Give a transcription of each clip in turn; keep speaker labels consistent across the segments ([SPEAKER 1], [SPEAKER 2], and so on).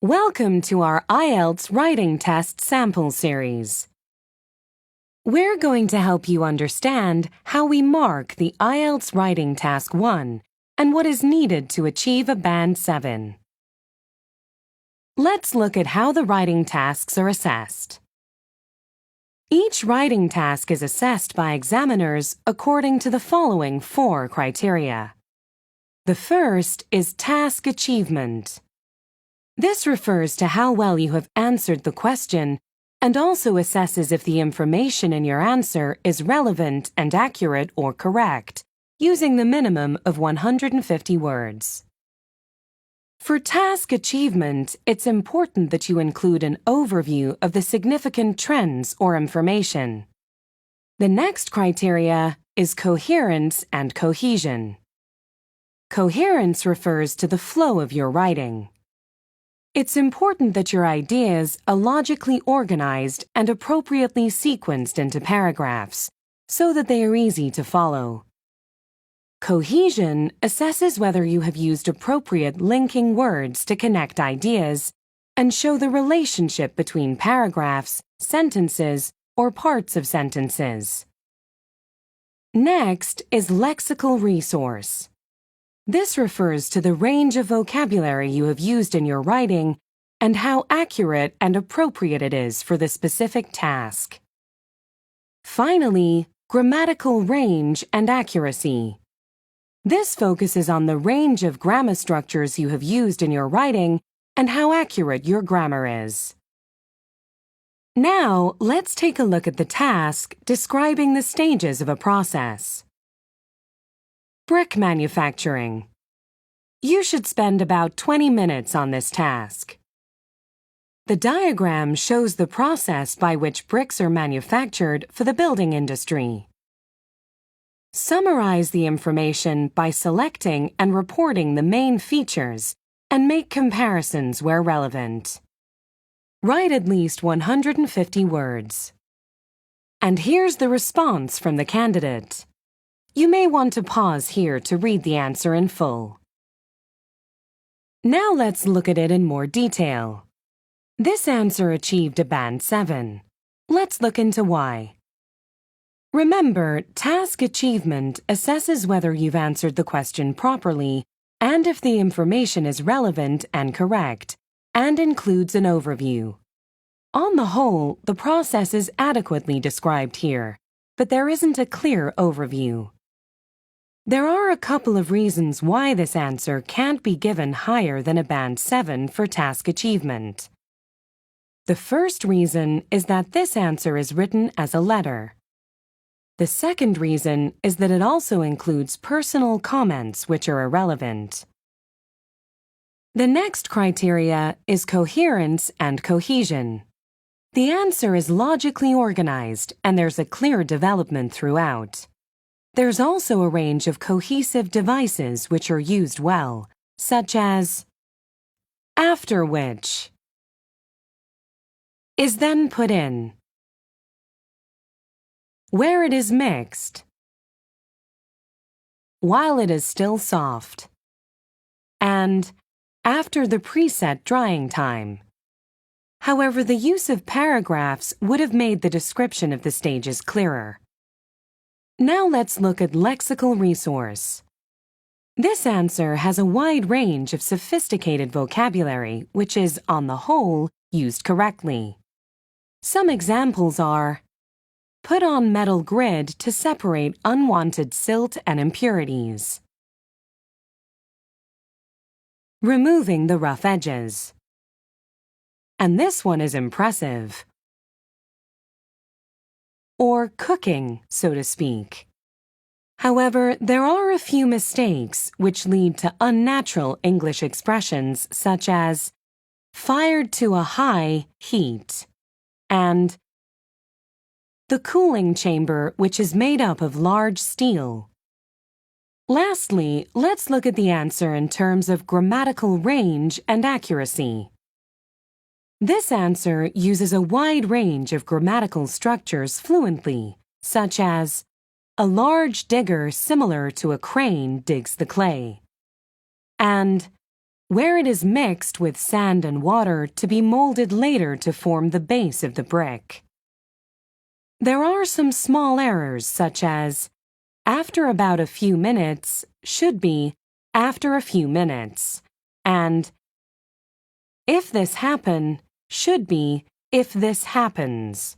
[SPEAKER 1] Welcome to our IELTS writing test sample series. We're going to help you understand how we mark the IELTS Writing Task 1 and what is needed to achieve a Band 7. Let's look at how the writing tasks are assessed. Each writing task is assessed by examiners according to the following 4 criteria. The first is task achievement. This refers to how well you have answered the question and also assesses if the information in your answer is relevant and accurate or correct, using the minimum of 150 words. For task achievement, it's important that you include an overview of the significant trends or information. The next criteria is coherence and cohesion. Coherence refers to the flow of your writing. It's important that your ideas are logically organized and appropriately sequenced into paragraphs so that they are easy to follow. Cohesion assesses whether you have used appropriate linking words to connect ideas and show the relationship between paragraphs, sentences, or parts of sentences. Next is lexical resource. This refers to the range of vocabulary you have used in your writing and how accurate and appropriate it is for the specific task. Finally, grammatical range and accuracy. This focuses on the range of grammar structures you have used in your writing and how accurate your grammar is. Now, let's take a look at the task describing the stages of a process. Brick manufacturing. You should spend about 20 minutes on this task. The diagram shows the process by which bricks are manufactured for the building industry. Summarize the information by selecting and reporting the main features and make comparisons where relevant. Write at least 150 words. And here's the response from the candidate. You may want to pause here to read the answer in full. Now let's look at it in more detail. This answer achieved a Band 7. Let's look into why. Remember, task achievement assesses whether you've answered the question properly and if the information is relevant and correct, and includes an overview. On the whole, the process is adequately described here, but there isn't a clear overview. There are a couple of reasons why this answer can't be given higher than a Band 7 for task achievement. The first reason is that this answer is written as a letter. The second reason is that it also includes personal comments which are irrelevant. The next criteria is coherence and cohesion. The answer is logically organized and there's a clear development throughout. There's also a range of cohesive devices which are used well, such as after which, is then put in, where it is mixed, while it is still soft, and after the preset drying time. However, the use of paragraphs would have made the description of the stages clearer. Now let's look at lexical resource. This answer has a wide range of sophisticated vocabulary which is, on the whole, used correctly. Some examples are put on metal grid to separate unwanted silt and impurities. Removing the rough edges. And this one is impressive. Or cooking, so to speak. However, there are a few mistakes which lead to unnatural English expressions such as fired to a high heat and the cooling chamber which is made up of large steel. Lastly, let's look at the answer in terms of grammatical range and accuracy. This answer uses a wide range of grammatical structures fluently, such as a large digger similar to a crane digs the clay, and where it is mixed with sand and water to be molded later to form the base of the brick. There are some small errors such as after about a few minutes should be after a few minutes, and if this happen should be if this happens,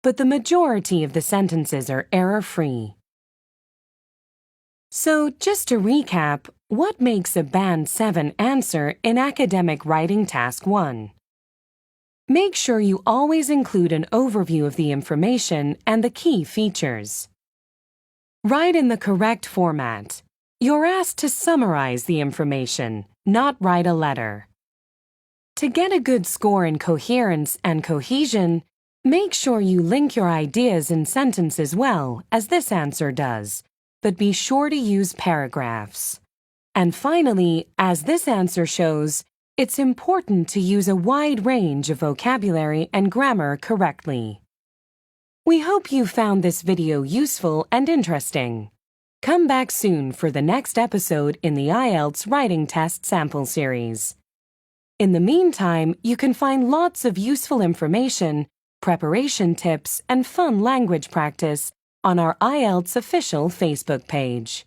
[SPEAKER 1] but the majority of the sentences are error-free. So, just to recap, what makes a Band 7 answer in Academic Writing Task 1? Make sure you always include an overview of the information and the key features. Write in the correct format. You're asked to summarize the information, not write a letter. To get a good score in coherence and cohesion, make sure you link your ideas in sentences well, as this answer does, but be sure to use paragraphs. And finally, as this answer shows, it's important to use a wide range of vocabulary and grammar correctly. We hope you found this video useful and interesting. Come back soon for the next episode in the IELTS Writing Test Sample Series. In the meantime, you can find lots of useful information, preparation tips, and fun language practice on our IELTS official Facebook page.